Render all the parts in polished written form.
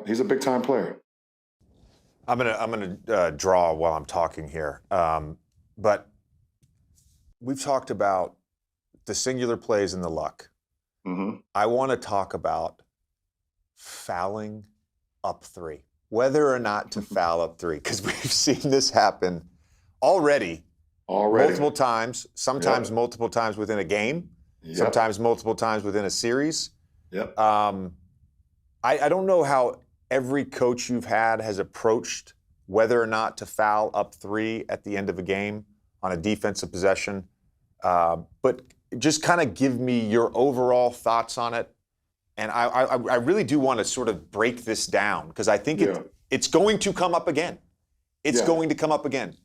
He's a big time player. I'm gonna draw while I'm talking here, but we've talked about the singular plays and the luck. Mm-hmm. I want to talk about fouling up three, whether or not to foul up three, because we've seen this happen already multiple times, sometimes multiple times within a game, sometimes multiple times within a series. Yep. I don't know how every coach you've had has approached whether or not to foul up three at the end of a game on a defensive possession. But just kind of give me your overall thoughts on it. And I really do want to sort of break this down because I think it's going to come up again. It's going to come up again.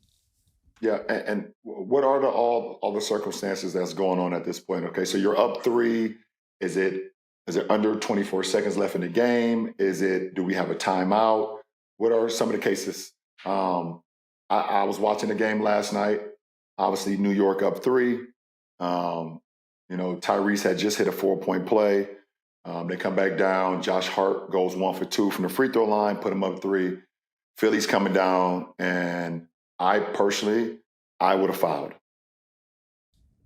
Yeah, and what are all the circumstances that's going on at this point? Okay, so you're up three. Is it under 24 seconds left in the game? Do we have a timeout? What are some of the cases? I was watching the game last night. Obviously, New York up three. Tyrese had just hit a 4-point play. They come back down. Josh Hart goes 1 for 2 from the free throw line, put him up three. Philly's coming down, and I would have fouled.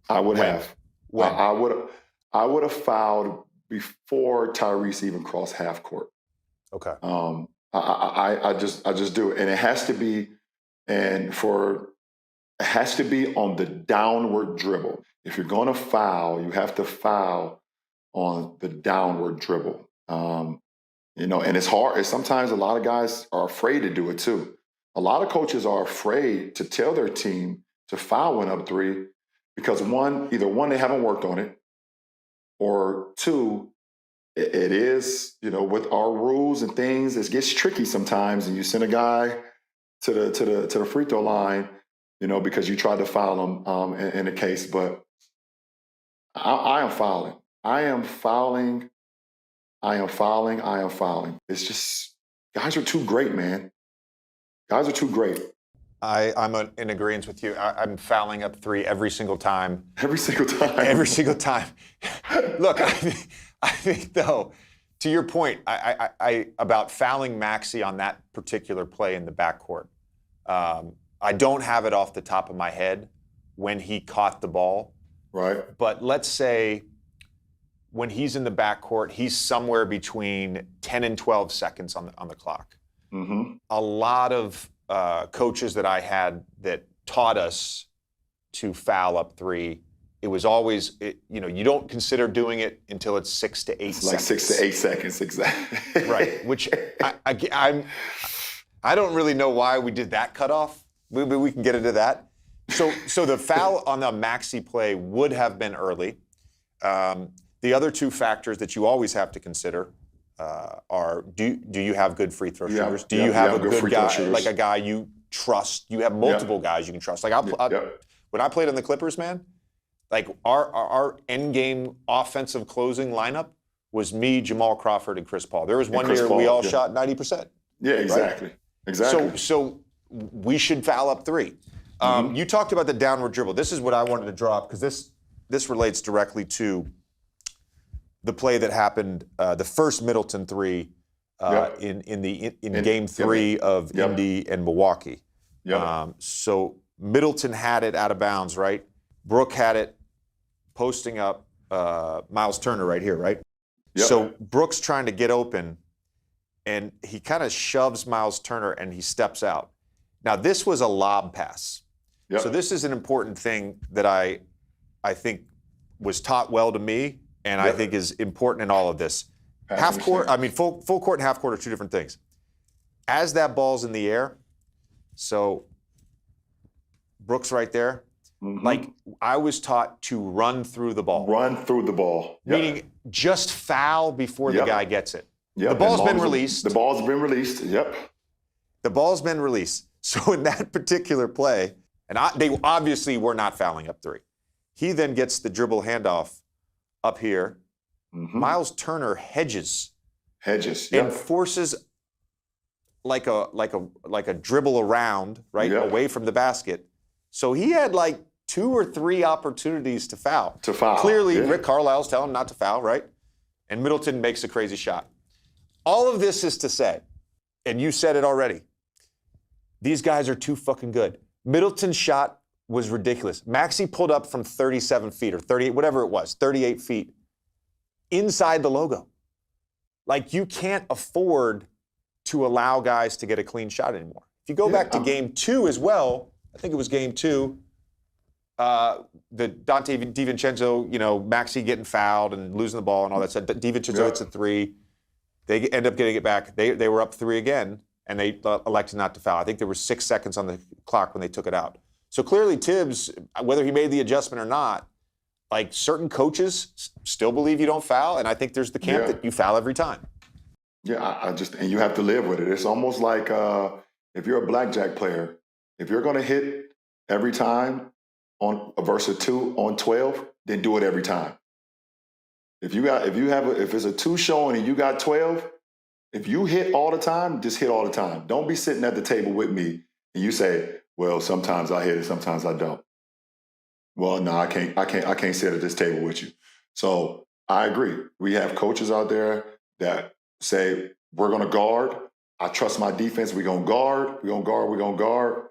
I would have. I would have fouled before Tyrese even crossed half court. Okay. I just do it, and it has to be, on the downward dribble. If you're going to foul, you have to foul on the downward dribble. And it's hard. Sometimes a lot of guys are afraid to do it too. A lot of coaches are afraid to tell their team to foul when up three because either one, they haven't worked on it, or two, it is, with our rules and things, it gets tricky sometimes, and you send a guy to the free throw line, because you tried to foul him in a case. But I am fouling. I am fouling. I am fouling. I am fouling. It's just guys are too great, man. Guys are too great. I'm in agreement with you. I'm fouling up three every single time. Every single time. Every single time. Look, I think though, to your point, I about fouling Maxey on that particular play in the backcourt. I don't have it off the top of my head when he caught the ball. Right. But let's say when he's in the backcourt, he's somewhere between 10 and 12 seconds on the clock. Mm-hmm. A lot of coaches that I had that taught us to foul up three, it was always, you don't consider doing it until it's 6 to 8 seconds. Like 6 to 8 seconds, exactly. Right, which I don't really know why we did that cutoff. Maybe we can get into that. So the foul on the Maxey play would have been early. The other two factors that you always have to consider are do you have good free throw shooters? Do you have a good guy, like a guy you trust? You have multiple guys you can trust. Like when I played on the Clippers, man, like our end game offensive closing lineup was me, Jamal Crawford, and Chris Paul. There was one year we all shot 90%. Yeah, exactly. Right? Exactly. So we should foul up three. You talked about the downward dribble. This is what I wanted to draw up because this relates directly to the play that happened, the first Middleton three in Game 3 of Indy and Milwaukee. So Middleton had it out of bounds, right? Brook had it posting up Miles Turner right here, right? So Brook's trying to get open, and he kind of shoves Miles Turner, and he steps out. Now, this was a lob pass. So this is an important thing that I think was taught well to me, and I think is important in all of this. Half court, full court and half court are two different things. As that ball's in the air, so Brooks right there, like I was taught to run through the ball. Run through the ball. Meaning just foul before the guy gets it. The ball's been released. The ball's been released, The ball's been released. So in that particular play, and they obviously were not fouling up three. He then gets the dribble handoff up here. Miles Turner hedges and forces like a dribble around, right, away from the basket. So he had like 2 or 3 opportunities to foul. Clearly, Rick Carlisle's telling him not to foul, right? And Middleton makes a crazy shot. All of this is to say, and you said it already, these guys are too fucking good. Middleton's shot was ridiculous. Maxey pulled up from 37 feet or 38, whatever it was, 38 feet, inside the logo. Like, you can't afford to allow guys to get a clean shot anymore. If you go back to game 2 as well, I think it was game 2, the Dante DiVincenzo, Maxey getting fouled and losing the ball and all that stuff. DiVincenzo hits a 3. They end up getting it back. They were up 3 again, and they elected not to foul. I think there were 6 seconds on the clock when they took it out. So clearly Tibbs, whether he made the adjustment or not, like, certain coaches still believe you don't foul, and I think there's the camp that you foul every time. Yeah, and you have to live with it. It's almost like if you're a blackjack player, if you're going to hit every time on a versus 2 on 12, then do it every time. If it's a 2 showing and you got 12, if you hit all the time, just hit all the time. Don't be sitting at the table with me and you say, well, sometimes I hit it, sometimes I don't. Well, no, I can't sit at this table with you. So I agree. We have coaches out there that say, we're going to guard. I trust my defense. We're going to guard. We're going to guard. We're going to guard.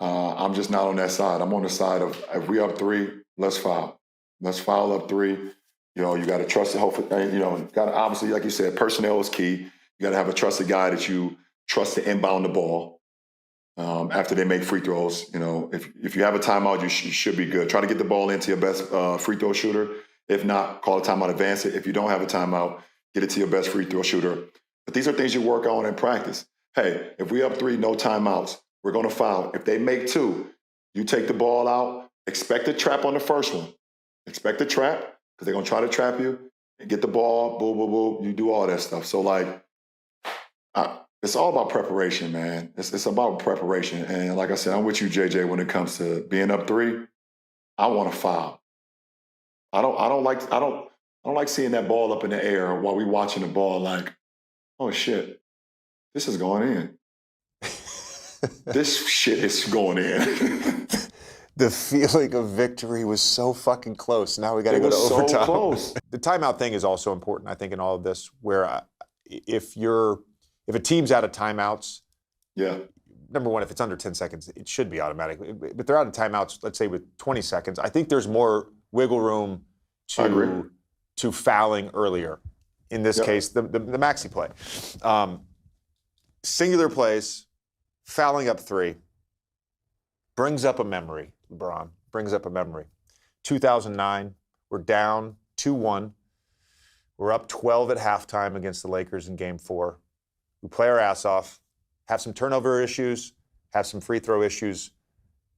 I'm just not on that side. I'm on the side of, if we up 3, let's foul. Let's foul up 3. You got to trust it. Hopefully, got to, obviously, like you said, personnel is key. You got to have a trusted guy that you trust to inbound the ball after they make free throws. If you have a timeout, you should be good. Try to get the ball into your best free throw shooter. If not, call a timeout, advance it. If you don't have a timeout, get it to your best free throw shooter. But these are things you work on in practice. Hey, if we up 3, no timeouts, we're going to foul. If they make 2, you take the ball out. Expect a trap on the first one. Expect a trap, because they're going to try to trap you and get the ball, boom, boom, boom. You do all that stuff. So, it's all about preparation, man. It's about preparation. And like I said, I'm with you, JJ, when it comes to being up 3. I want to foul. I don't like seeing that ball up in the air while we watching the ball like, oh, shit, this is going in. This shit is going in. The feeling of victory was so fucking close. Now we got to go to overtime. So close. The timeout thing is also important, I think, in all of this, where if a team's out of timeouts, number one, if it's under 10 seconds, it should be automatic. But they're out of timeouts, let's say with 20 seconds, I think there's more wiggle room to fouling earlier. In this case, the Maxey play. Singular plays, fouling up 3, brings up a memory, LeBron, brings up a memory. 2009, we're down 2-1. We're up 12 at halftime against the Lakers in Game 4. We play our ass off, have some turnover issues, have some free throw issues.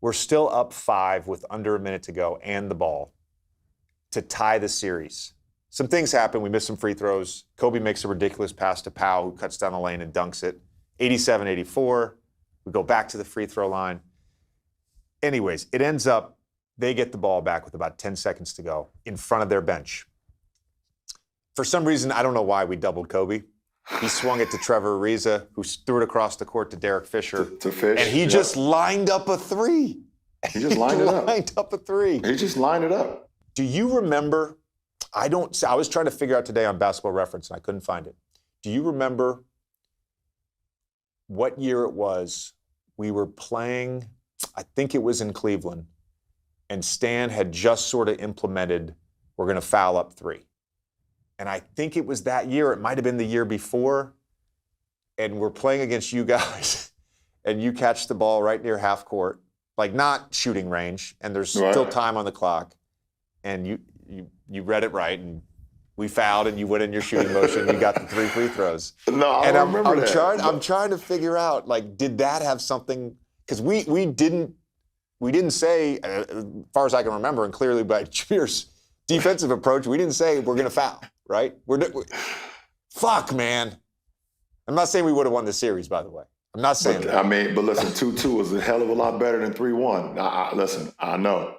We're still up 5 with under a minute to go and the ball to tie the series. Some things happen. We miss some free throws. Kobe makes a ridiculous pass to Powell, who cuts down the lane and dunks it. 87-84. We go back to the free throw line. Anyways, it ends up they get the ball back with about 10 seconds to go in front of their bench. For some reason, I don't know why we doubled Kobe. He swung it to Trevor Ariza, who threw it across the court to Derek Fisher. To Fish. And he just lined up a 3. He just lined it up. Lined up a 3. He just lined it up. Do you remember, I was trying to figure out today on Basketball Reference, and I couldn't find it. Do you remember what year it was? We were playing, I think it was in Cleveland, and Stan had just sort of implemented, we're going to foul up 3. And I think it was that year. It might have been the year before. And we're playing against you guys. And you catch the ball right near half court, like not shooting range. And there's still time on the clock. And you read it right. And we fouled and you went in your shooting motion. You got the 3 free throws. No, I don't remember that. I'm trying to figure out, like, did that have something? Because we didn't say, as far as I can remember, and clearly by Jameer's defensive approach, we didn't say we're going to foul. Right? Fuck, man. I'm not saying we would have won the series, by the way. I'm not saying that. But listen, 2-2 is a hell of a lot better than 3-1. Listen, I know.